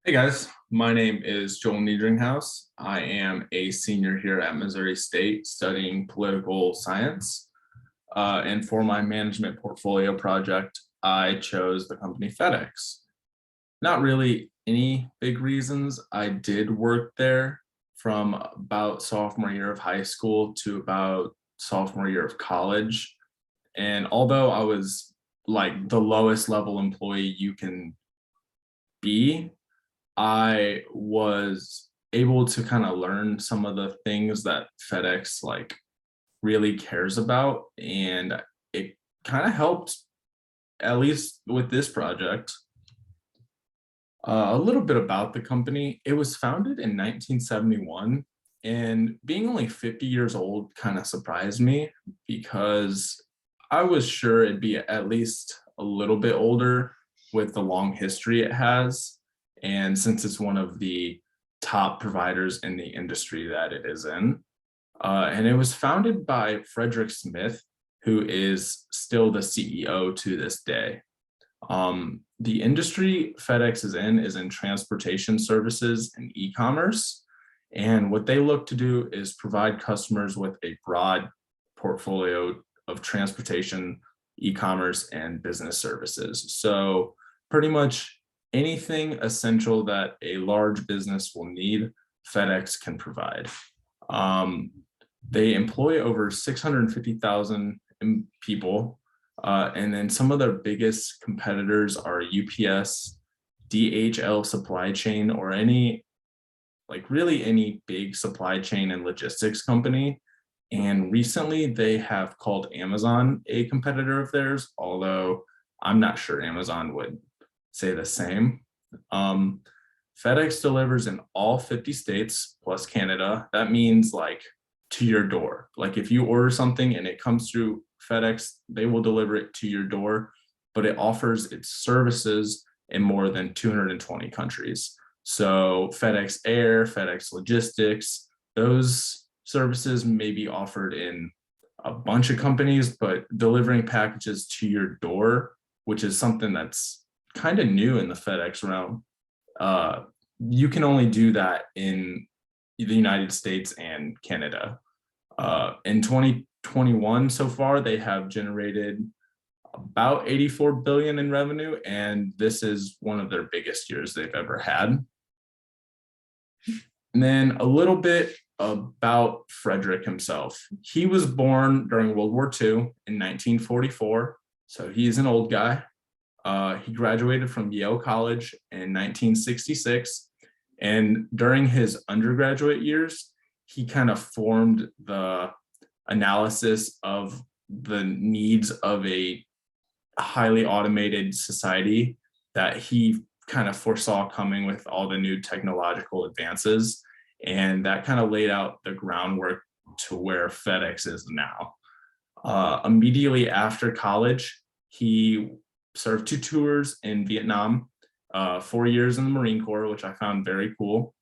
Hey guys, my name is Joel Niedringhaus. I am a senior here at Missouri State studying political science. And for my management portfolio project, I chose the company FedEx. Not really any big reasons. I did work there from about sophomore year of high school to about sophomore year of college. And although I was like the lowest level employee you can be, I was able to kind of learn some of the things that FedEx really cares about, and it kind of helped, at least with this project. A little bit about the company. It was founded in 1971, and being only 50 years old kind of surprised me because I was sure it'd be at least a little bit older with the long history it has. And since it's one of the top providers in the industry that it is in. And it was founded by Frederick Smith, who is still the CEO to this day. The industry FedEx is in transportation services and e-commerce. And what they look to do is provide customers with a broad portfolio of transportation, e-commerce, and business services. So pretty much anything essential that a large business will need, FedEx can provide. They employ over 650,000 people. And then some of their biggest competitors are UPS, DHL Supply Chain, or really any big supply chain and logistics company. And recently they have called Amazon a competitor of theirs, although I'm not sure Amazon would say the same. FedEx delivers in all 50 states plus Canada. That means to your door. Like if you order something and it comes through FedEx, they will deliver it to your door, but it offers its services in more than 220 countries. So FedEx Air, FedEx Logistics, those services may be offered in a bunch of companies, but delivering packages to your door, which is something that's kind of new in the FedEx realm, you can only do that in the United States and Canada. In 2021 so far, they have generated about 84 billion in revenue, and this is one of their biggest years they've ever had. And then a little bit about Frederick himself. He was born during World War II in 1944, so he's an old guy. He graduated from Yale College in 1966, and during his undergraduate years, he kind of formed the analysis of the needs of a highly automated society that he kind of foresaw coming with all the new technological advances. And that kind of laid out the groundwork to where FedEx is now. Immediately after college, he served 2 tours in Vietnam, 4 years in the Marine Corps, which I found very cool.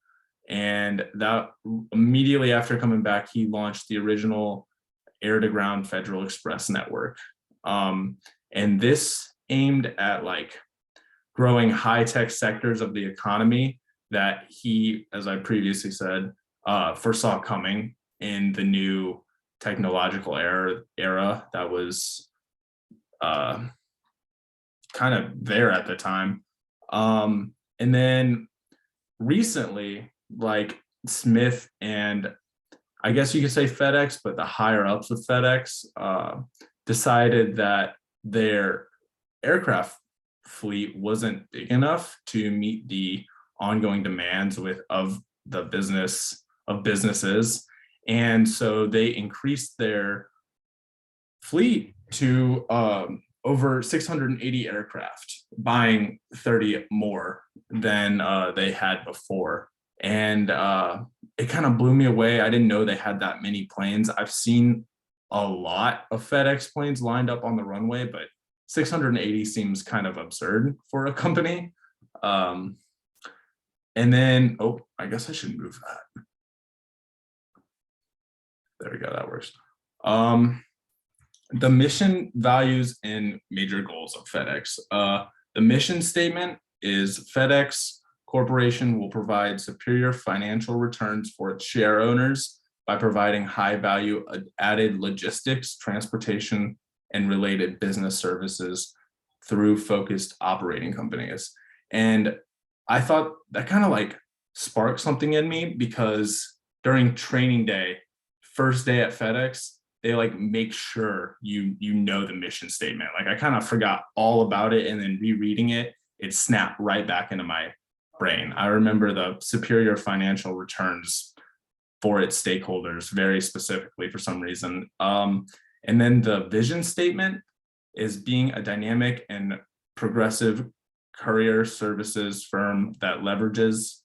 And that immediately after coming back, he launched the original air-to-ground Federal Express network. And this aimed at growing high-tech sectors of the economy that he, as I previously said, foresaw coming in the new technological era that was kind of there at the time. And then recently, Smith and I guess you could say FedEx, but the higher ups of FedEx decided that their aircraft fleet wasn't big enough to meet the ongoing demands of businesses. And so they increased their fleet to over 680 aircraft, buying 30 more than they had before. And it kind of blew me away. I didn't know they had that many planes. I've seen a lot of FedEx planes lined up on the runway, but 680 seems kind of absurd for a company. And then, I guess I should move that. There we go, that works. The mission, values, and major goals of FedEx. The mission statement is FedEx Corporation will provide superior financial returns for its share owners by providing high value added logistics, transportation, and related business services through focused operating companies. And I thought that kind of like sparked something in me because during training day, first day at FedEx, they like make sure you know the mission statement. Like I kind of forgot all about it, and then rereading it, it snapped right back into my brain. I remember the superior financial returns for its stakeholders very specifically for some reason. And then the vision statement is being a dynamic and progressive courier services firm that leverages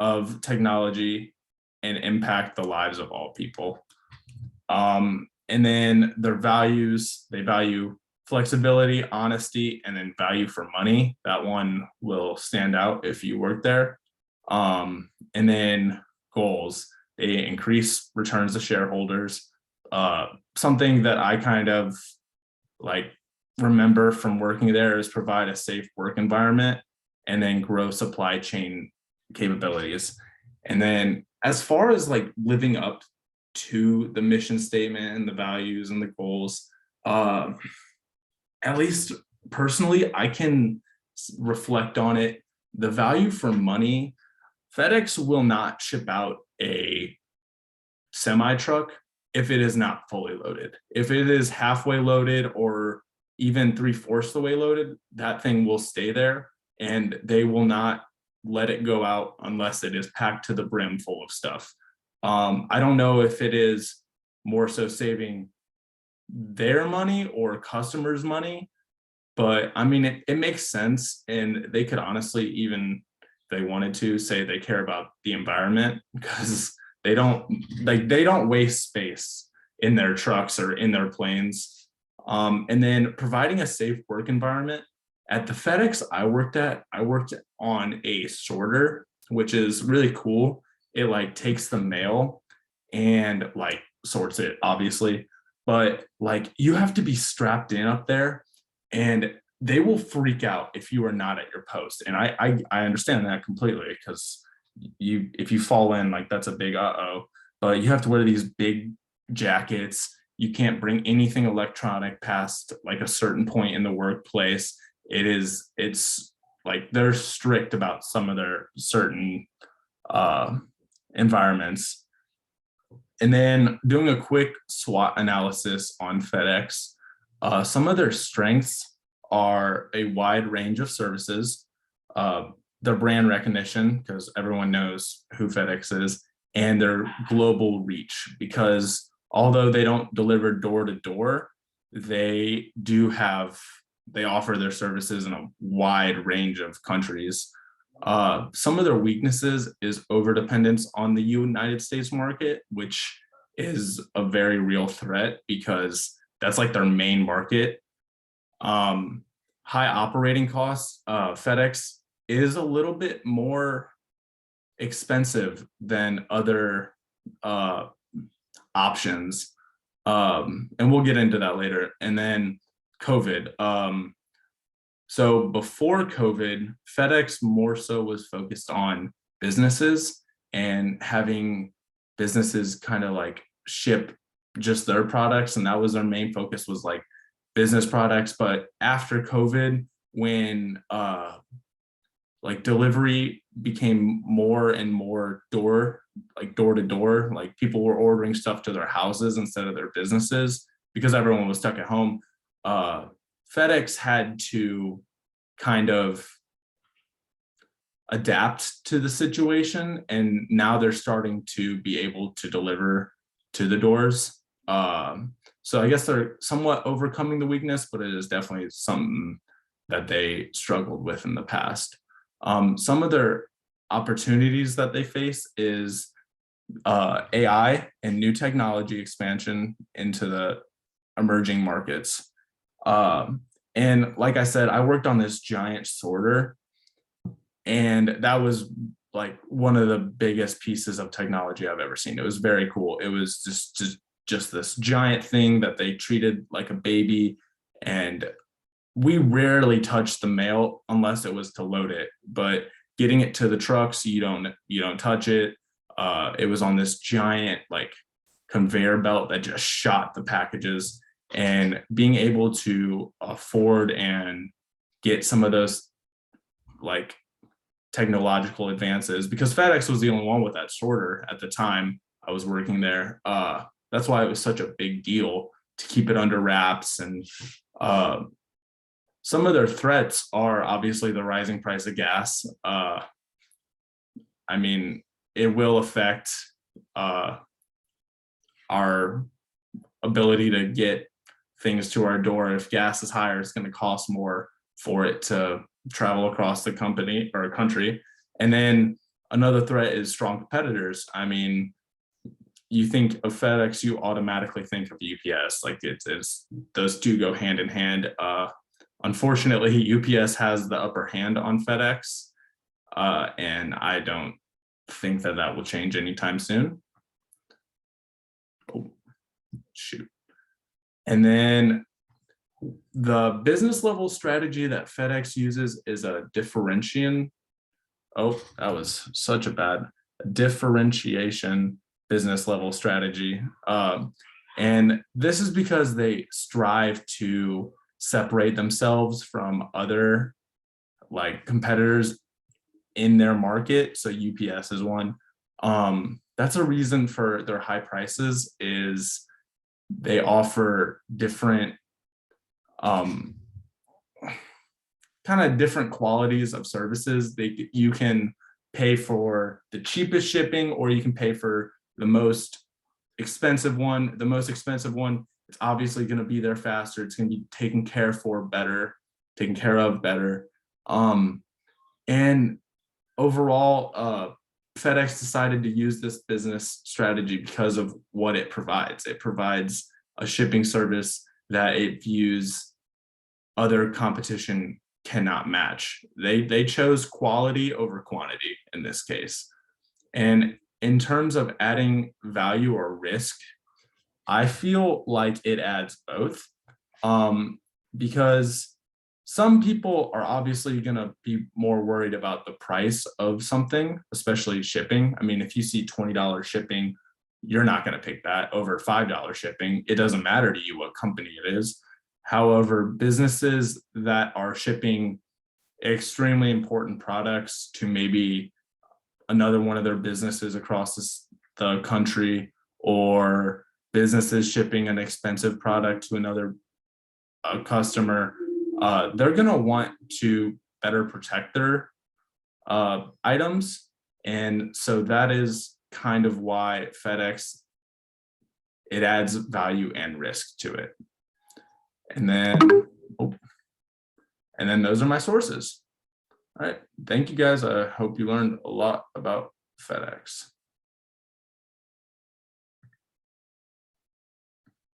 of technology and impact the lives of all people. And then their values, they value flexibility, honesty, and then value for money. That one will stand out if you work there. And then goals, they increase returns to shareholders. Something that I kind of like remember from working there is provide a safe work environment and then grow supply chain capabilities. And then as far as like living up to the mission statement and the values and the goals, at least personally, I can reflect on it. The value for money, FedEx will not ship out a semi truck if it is not fully loaded. If it is halfway loaded or even 3/4 the way loaded, that thing will stay there and they will not let it go out unless it is packed to the brim full of stuff. I don't know if it is more so saving their money or customers' money, but I mean, it makes sense. And they could honestly, even if they wanted to, say they care about the environment because they don't waste space in their trucks or in their planes. And then providing a safe work environment. At the FedEx I worked on a sorter, which is really cool. It like takes the mail and like sorts it, obviously, but like you have to be strapped in up there and they will freak out if you are not at your post. And I understand that completely because if you fall in, like that's a big uh-oh. But you have to wear these big jackets. You can't bring anything electronic past like a certain point in the workplace. It's like they're strict about some of their certain environments. And then doing a quick SWOT analysis on FedEx, some of their strengths are a wide range of services, their brand recognition, because everyone knows who FedEx is, and their global reach, because although they don't deliver door to door, they offer their services in a wide range of countries. Some of their weaknesses is overdependence on the United States market, which is a very real threat because that's like their main market. High operating costs. FedEx is a little bit more expensive than other options. And we'll get into that later. And then COVID. So before COVID, FedEx more so was focused on businesses and having businesses kind of like ship just their products. And that was their main focus, was like business products. But after COVID, when like delivery became more and more door to door, like people were ordering stuff to their houses instead of their businesses because everyone was stuck at home. FedEx had to kind of adapt to the situation, and now they're starting to be able to deliver to the doors. So I guess they're somewhat overcoming the weakness, but it is definitely something that they struggled with in the past. Some of their opportunities that they face is AI and new technology expansion into the emerging markets. And like I said, I worked on this giant sorter, and that was like one of the biggest pieces of technology I've ever seen. It was very cool. It was just just this giant thing that they treated like a baby. And we rarely touched the mail unless it was to load it, but getting it to the trucks, you don't touch it. It was on this giant like conveyor belt that just shot the packages, and being able to afford and get some of those like technological advances, because FedEx was the only one with that sorter at the time I was working there. That's why it was such a big deal to keep it under wraps. And some of their threats are obviously the rising price of gas. I mean, it will affect our ability to get things to our door. If gas is higher, it's going to cost more for it to travel across the company or country. And then another threat is strong competitors. I mean, you think of FedEx, you automatically think of UPS. Like it's those two go hand in hand. Unfortunately, UPS has the upper hand on FedEx, and I don't think that that will change anytime soon. Oh, shoot. And then the business level strategy that FedEx uses is a differentiation. Oh, that was such a bad differentiation business level strategy. And this is because they strive to separate themselves from other like competitors in their market. So UPS is one. That's a reason for their high prices, is they offer different kind of different qualities of services. You can pay for the cheapest shipping, or you can pay for the most expensive one. The most expensive one, it's obviously going to be there faster. It's going to be taken care of better. And overall, FedEx decided to use this business strategy because of what it provides. It provides a shipping service that it views other competition cannot match. They chose quality over quantity in this case. And in terms of adding value or risk, I feel like it adds both, because some people are obviously going to be more worried about the price of something, especially shipping. I mean, if you see $20 shipping, you're not going to pick that over $5 shipping. It doesn't matter to you what company it is. However, businesses that are shipping extremely important products to maybe another one of their businesses across the country, or businesses shipping an expensive product to another customer, they're going to want to better protect their items. And so that is kind of why FedEx, it adds value and risk to it. And then, and then those are my sources. All right. Thank you guys. I hope you learned a lot about FedEx.